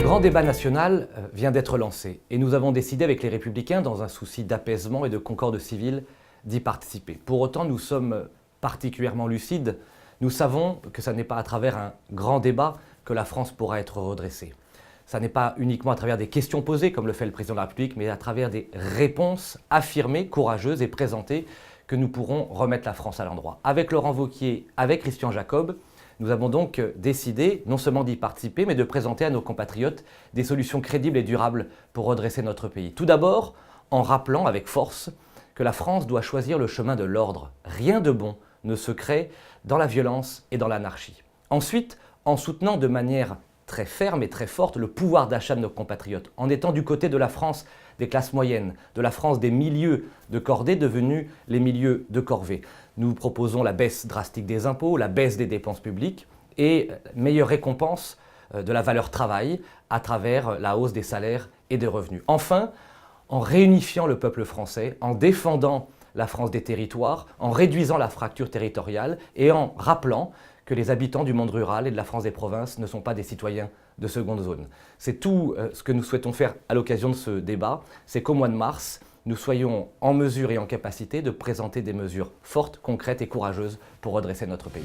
grand débat national vient d'être lancé et nous avons décidé avec les Républicains, dans un souci d'apaisement et de concorde civile, d'y participer. Pour autant, nous sommes particulièrement lucides. Nous savons que ce n'est pas à travers un grand débat que la France pourra être redressée. Ce n'est pas uniquement à travers des questions posées, comme le fait le président de la République, mais à travers des réponses affirmées, courageuses et présentées que nous pourrons remettre la France à l'endroit. Avec Laurent Wauquiez, avec Christian Jacob, nous avons donc décidé non seulement d'y participer, mais de présenter à nos compatriotes des solutions crédibles et durables pour redresser notre pays. Tout d'abord, en rappelant avec force que la France doit choisir le chemin de l'ordre. Rien de bon ne se crée dans la violence et dans l'anarchie. Ensuite, en soutenant de manière très ferme et très forte le pouvoir d'achat de nos compatriotes, en étant du côté de la France des classes moyennes, de la France des milieux de cordée devenus les milieux de corvée. Nous proposons la baisse drastique des impôts, la baisse des dépenses publiques et meilleure récompense de la valeur travail à travers la hausse des salaires et des revenus. Enfin, en réunifiant le peuple français, en défendant la France des territoires, en réduisant la fracture territoriale et en rappelant que les habitants du monde rural et de la France des provinces ne sont pas des citoyens de seconde zone. C'est tout ce que nous souhaitons faire à l'occasion de ce débat, c'est qu'au mois de mars, nous soyons en mesure et en capacité de présenter des mesures fortes, concrètes et courageuses pour redresser notre pays.